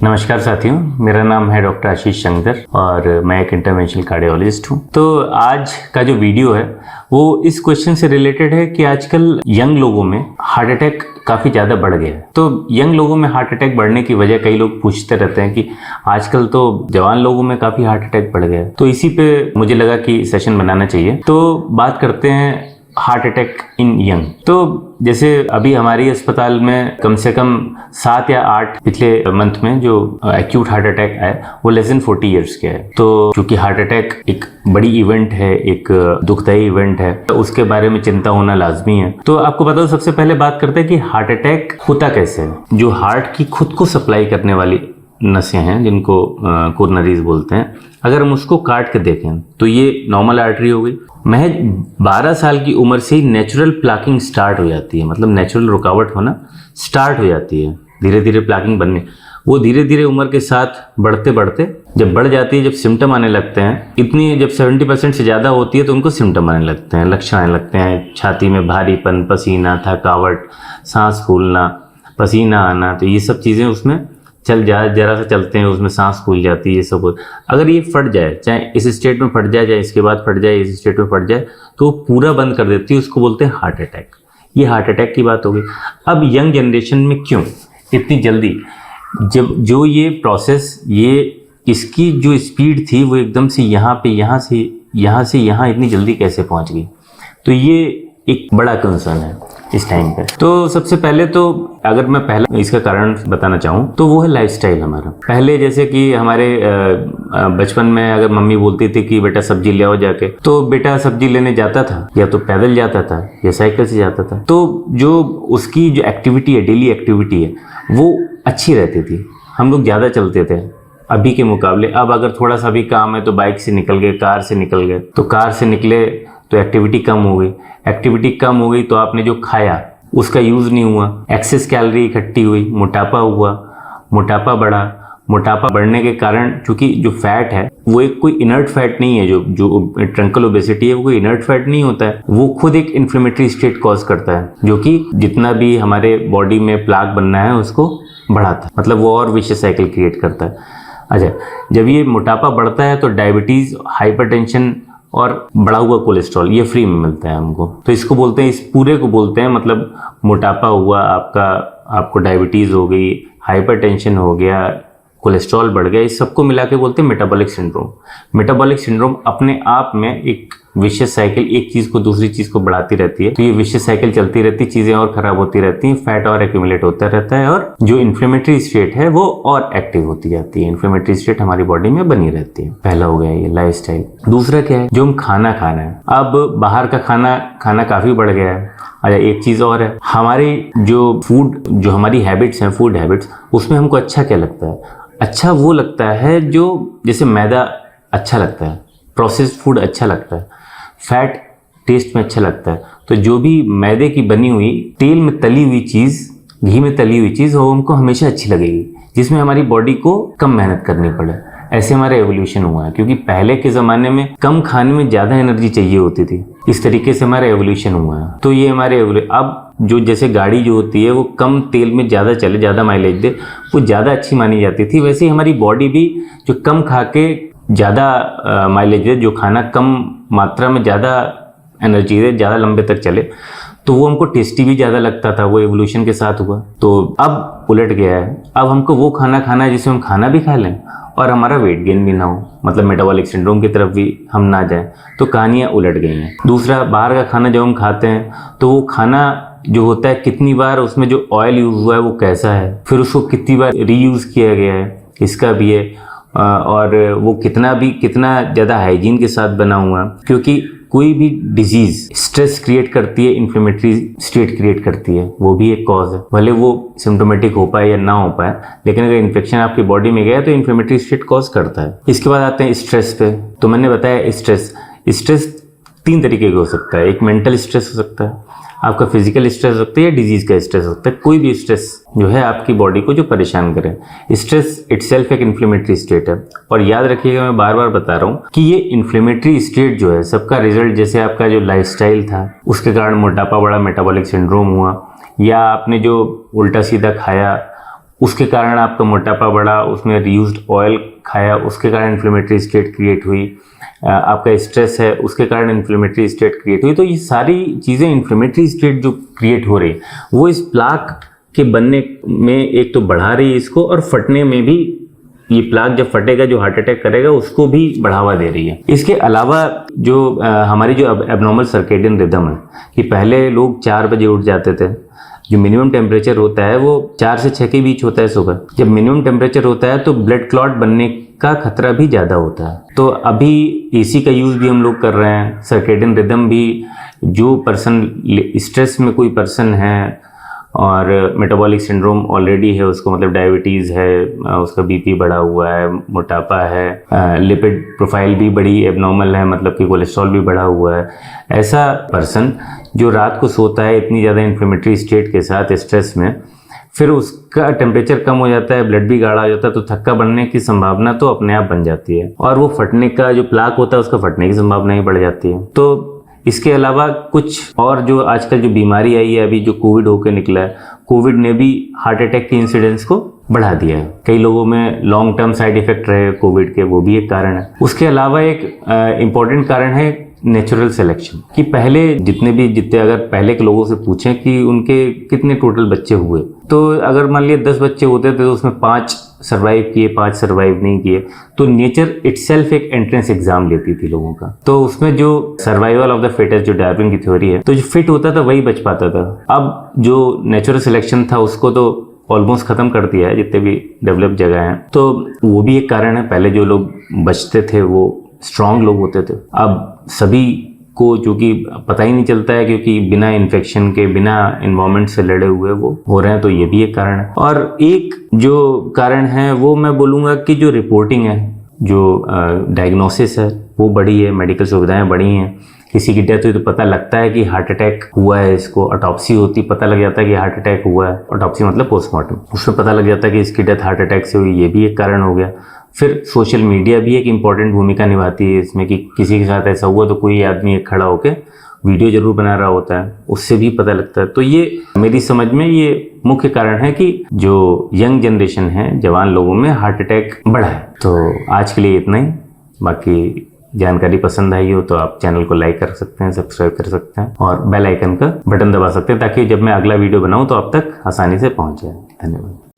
नमस्कार साथियों, मेरा नाम है डॉक्टर आशीष शंकर और मैं एक इंटरवेंशनल कार्डियोलॉजिस्ट हूँ। तो आज का जो वीडियो है वो इस क्वेश्चन से रिलेटेड है कि आजकल यंग लोगों में हार्ट अटैक काफ़ी ज़्यादा बढ़ गया है। तो यंग लोगों में हार्ट अटैक बढ़ने की वजह कई लोग पूछते रहते हैं कि आजकल तो जवान लोगों में काफ़ी हार्ट अटैक बढ़ गया है। तो इसी पे मुझे लगा कि सेशन बनाना चाहिए। तो बात करते हैं हार्ट अटैक इन यंग। तो जैसे अभी हमारी अस्पताल में कम से कम 7 या 8 पिछले मंथ में जो एक्यूट हार्ट अटैक आया वो लेस देन 40 ईयर्स के है। तो क्योंकि हार्ट अटैक एक बड़ी इवेंट है, एक दुखदायी इवेंट है, तो उसके बारे में चिंता होना लाजमी है। तो आपको बता दो, सबसे पहले बात करते हैं कि हार्ट अटैक होता कैसे है। जो हार्ट की खुद को सप्लाई करने वाली नसें हैं जिनको कोरोनरीज बोलते हैं, अगर हम उसको काट के देखें तो ये नॉर्मल आर्टरी हो गई। महज 12 साल की उम्र से ही नेचुरल प्लाकिंग स्टार्ट हो जाती है, मतलब नेचुरल रुकावट होना स्टार्ट हो जाती है, धीरे धीरे प्लाकिंग बनने। वो धीरे धीरे उम्र के साथ बढ़ते बढ़ते जब बढ़ जाती है, जब सिम्टम आने लगते हैं, इतनी जब 70% से ज़्यादा होती है तो उनको सिम्टम आने लगते हैं, लक्षण आने लगते हैं। छाती में भारीपन, पसीना, थकावट, सांस फूलना, पसीना आना, तो ये सब चीज़ें उसमें जरा सा चलते हैं उसमें सांस फूल जाती है। ये सब अगर ये फट जाए, चाहे इस स्टेट में फट जाए, चाहे इसके बाद फट जाए, इस स्टेट में फट जाए, तो वो पूरा बंद कर देती है, उसको बोलते हैं हार्ट अटैक। ये हार्ट अटैक की बात हो गई। अब यंग जनरेशन में क्यों इतनी जल्दी, जब जो ये प्रोसेस, ये इसकी जो स्पीड थी वो एकदम से यहाँ से यहाँ इतनी जल्दी कैसे पहुँच गई, तो ये एक बड़ा कंसर्न है इस टाइम पे। तो सबसे पहले तो अगर मैं पहला इसका कारण बताना चाहूँ तो वो है लाइफस्टाइल हमारा। पहले जैसे कि हमारे बचपन में अगर मम्मी बोलती थी कि बेटा सब्जी ले आओ जाके, तो बेटा सब्जी लेने जाता था, या तो पैदल जाता था या साइकिल से जाता था। तो जो उसकी जो एक्टिविटी है, डेली एक्टिविटी है, वो अच्छी रहती थी। हम लोग ज़्यादा चलते थे अभी के मुकाबले। अब अगर थोड़ा सा भी काम है तो बाइक से निकल गए, कार से निकल गए। तो कार से निकले तो एक्टिविटी कम हो गई, एक्टिविटी कम हो गई तो आपने जो खाया उसका यूज़ नहीं हुआ, एक्सेस कैलोरी इकट्ठी हुई, मोटापा हुआ, मोटापा बढ़ा। मोटापा बढ़ने के कारण चूंकि जो फैट है वो एक कोई इनर्ट फैट नहीं है, जो ट्रंकल ओबेसिटी है वो कोई इनर्ट फैट नहीं होता है, वो खुद एक इन्फ्लेमेटरी स्टेट कॉज करता है, जो कि जितना भी हमारे बॉडी में प्लाक बनना है उसको बढ़ाता है, मतलब वो और विशेष साइकिल क्रिएट करता है। अच्छा, जब ये मोटापा बढ़ता है तो डायबिटीज़, हाइपरटेंशन और बढ़ा हुआ कोलेस्ट्रॉल ये फ्री में मिलता है हमको। तो इसको बोलते हैं, इस पूरे को बोलते हैं, मतलब मोटापा हुआ आपका, आपको डायबिटीज़ हो गई, हाइपरटेंशन हो गया, कोलेस्ट्रॉल बढ़ गया, इस सबको मिला के बोलते हैं मेटाबॉलिक सिंड्रोम। मेटाबॉलिक सिंड्रोम अपने आप में एक विशेष साइकिल, एक चीज़ को दूसरी चीज़ को बढ़ाती रहती है। तो ये विशेष साइकिल चलती रहती है, चीज़ें और ख़राब होती रहती हैं, फैट और एक्यूमुलेट होता रहता है, और जो इन्फ्लेमेटरी स्टेट है वो और एक्टिव होती जाती है। इन्फ्लेमेटरी स्टेट हमारी बॉडी में बनी रहती है। पहला हो गया ये लाइफस्टाइल। दूसरा क्या है, जो हम खाना खा रहे हैं। अब बाहर का खाना काफ़ी बढ़ गया है। अच्छा, एक चीज़ और है, हमारी जो फूड, जो हमारी हैबिट्स हैं, फूड हैबिट्स, उसमें हमको अच्छा क्या लगता है? अच्छा वो लगता है जो, जैसे मैदा अच्छा लगता है, प्रोसेस्ड फूड अच्छा लगता है, फैट टेस्ट में अच्छा लगता है। तो जो भी मैदे की बनी हुई, तेल में तली हुई चीज़, घी में तली हुई चीज़, वो हमको हमेशा अच्छी लगेगी, जिसमें हमारी बॉडी को कम मेहनत करनी पड़े। ऐसे हमारा एवोल्यूशन हुआ है, क्योंकि पहले के ज़माने में कम खाने में ज़्यादा एनर्जी चाहिए होती थी। इस तरीके से हमारा एवोल्यूशन हुआ है। तो ये हमारे अब जो जैसे गाड़ी जो होती है वो कम तेल में ज़्यादा चले, ज़्यादा माइलेज दे, वो ज़्यादा अच्छी मानी जाती थी। वैसे ही हमारी बॉडी भी जो कम खा के ज़्यादा माइलेज दे, जो खाना कम मात्रा में ज़्यादा एनर्जी दे, ज़्यादा लंबे तक चले, तो वो हमको टेस्टी भी ज़्यादा लगता था। वो एवोल्यूशन के साथ हुआ। तो अब उलट गया है, अब हमको वो खाना खाना है जिसमें हम खाना भी खा लें और हमारा वेट गेन भी ना हो, मतलब मेटाबॉलिक सिंड्रोम की तरफ भी हम ना जाएं। तो कहानियाँ उलट गई हैं। दूसरा, बाहर का खाना जब हम खाते हैं तो वो खाना जो होता है, कितनी बार उसमें जो ऑयल यूज़ हुआ है वो कैसा है, फिर उसको कितनी बार रीयूज़ किया गया है, इसका भी है, और वो कितना ज़्यादा हाइजीन के साथ बना हुआ है। क्योंकि कोई भी डिजीज़ स्ट्रेस क्रिएट करती है, इन्फ्लेमेटरी स्टेट क्रिएट करती है, वो भी एक कॉज है। भले वो सिम्टोमेटिक हो पाए या ना हो पाए, लेकिन अगर इन्फेक्शन आपकी बॉडी में गया तो इन्फ्लेमेटरी स्टेट कॉज करता है। इसके बाद आते हैं स्ट्रेस पे। तो मैंने बताया स्ट्रेस 3 तरीके का हो सकता है। एक मेंटल स्ट्रेस हो सकता है, आपका फिजिकल स्ट्रेस हो सकता है, या डिजीज़ का स्ट्रेस हो सकता है। कोई भी स्ट्रेस जो है आपकी बॉडी को जो परेशान करे, स्ट्रेस इटसेल्फ एक इन्फ्लेमेटरी स्टेट है। और याद रखिएगा, मैं बार बार बता रहा हूँ कि ये इन्फ्लेमेटरी स्टेट जो है सबका रिजल्ट, जैसे आपका जो लाइफस्टाइल था उसके कारण मोटापा बढ़ा, मेटाबॉलिक सिंड्रोम हुआ, या आपने जो उल्टा सीधा खाया उसके कारण आपका मोटापा बढ़ा, उसमें रीयूज्ड ऑयल खाया, उसके कारण इन्फ्लेमेटरी स्टेट क्रिएट हुई, आपका स्ट्रेस है उसके कारण इन्फ्लेमेटरी स्टेट क्रिएट हुई। तो ये सारी चीज़ें इन्फ्लेमेटरी स्टेट जो क्रिएट हो रही वो इस प्लाक के बनने में एक तो बढ़ा रही है इसको, और फटने में भी, ये प्लाक जब फटेगा जो हार्ट अटैक करेगा उसको भी बढ़ावा दे रही है। इसके अलावा जो हमारी जो एबनॉर्मल सर्केडियन रिदम है कि पहले लोग 4 बजे उठ जाते थे, जो मिनिमम टेम्परेचर होता है वो 4 से 6 के बीच होता है सुबह। जब मिनिमम टेम्परेचर होता है तो ब्लड क्लॉट बनने का खतरा भी ज़्यादा होता है। तो अभी एसी का यूज़ भी हम लोग कर रहे हैं, सर्केडियन रिदम भी, जो पर्सन स्ट्रेस में कोई पर्सन है और मेटाबॉलिक सिंड्रोम ऑलरेडी है उसको, मतलब डायबिटीज़ है, उसका बीपी बढ़ा हुआ है, मोटापा है, लिपिड प्रोफाइल भी बड़ी एबनॉर्मल है, मतलब कि कोलेस्ट्रॉल भी बढ़ा हुआ है, ऐसा पर्सन जो रात को सोता है इतनी ज़्यादा इन्फ्लेमेटरी स्टेट के साथ स्ट्रेस में, फिर उसका टेम्परेचर कम हो जाता है, ब्लड भी गाढ़ा हो जाता है, तो थक्का बनने की संभावना तो अपने आप बन जाती है, और वो फटने का जो प्लाक होता है उसका फटने की संभावना ही बढ़ जाती है। तो इसके अलावा कुछ और जो आजकल जो बीमारी आई है, अभी जो कोविड होकर निकला है, कोविड ने भी हार्ट अटैक की इंसिडेंस को बढ़ा दिया है। कई लोगों में लॉन्ग टर्म साइड इफेक्ट रहे कोविड के, वो भी एक कारण है। उसके अलावा एक इम्पॉर्टेंट कारण है नेचुरल सिलेक्शन, कि पहले जितने अगर पहले के लोगों से पूछें कि उनके कितने टोटल बच्चे हुए, तो अगर मान लिया 10 बच्चे होते थे तो उसमें 5 सर्वाइव किए, 5 सर्वाइव नहीं किए, तो नेचर इटसेल्फ एक एंट्रेंस एग्जाम लेती थी लोगों का। तो उसमें जो सर्वाइवल ऑफ द फिटेस्ट, जो डार्विन की थ्योरी है, तो जो फिट होता था वही बच पाता था। अब जो नेचुरल सिलेक्शन था उसको तो ऑलमोस्ट खत्म कर दिया है जितने भी डेवलप जगह हैं, तो वो भी एक कारण है। पहले जो लोग बचते थे वो स्ट्रांग लोग होते थे, अब सभी को जो कि पता ही नहीं चलता है, क्योंकि बिना इन्फेक्शन के, बिना इन्वायरमेंट से लड़े हुए वो हो रहे हैं, तो ये भी एक कारण है। और एक जो कारण है वो मैं बोलूँगा कि जो रिपोर्टिंग है, जो डायग्नोसिस है वो बढ़ी है, मेडिकल सुविधाएं बढ़ी हैं। किसी की डेथ हुई तो पता लगता है कि हार्ट अटैक हुआ है, इसको ऑटोप्सी होती, पता लग जाता है कि हार्ट अटैक हुआ है। ऑटोप्सी मतलब पोस्टमार्टम, उसमें पता लग जाता है कि इसकी डेथ हार्ट अटैक से हुई, ये भी एक कारण हो गया। फिर सोशल मीडिया भी एक इम्पॉर्टेंट भूमिका निभाती है इसमें, कि किसी के साथ ऐसा हुआ तो कोई आदमी एक खड़ा होकर वीडियो जरूर बना रहा होता है, उससे भी पता लगता है। तो ये मेरी समझ में ये मुख्य कारण है कि जो यंग जनरेशन है, जवान लोगों में हार्ट अटैक बढ़ा है। तो आज के लिए इतना ही। बाकी जानकारी पसंद आई हो तो आप चैनल को लाइक कर सकते हैं, सब्सक्राइब कर सकते हैं और बेल आइकन का बटन दबा सकते हैं, ताकि जब मैं अगला वीडियो बनाऊं तो आप तक आसानी से पहुंच जाए। धन्यवाद।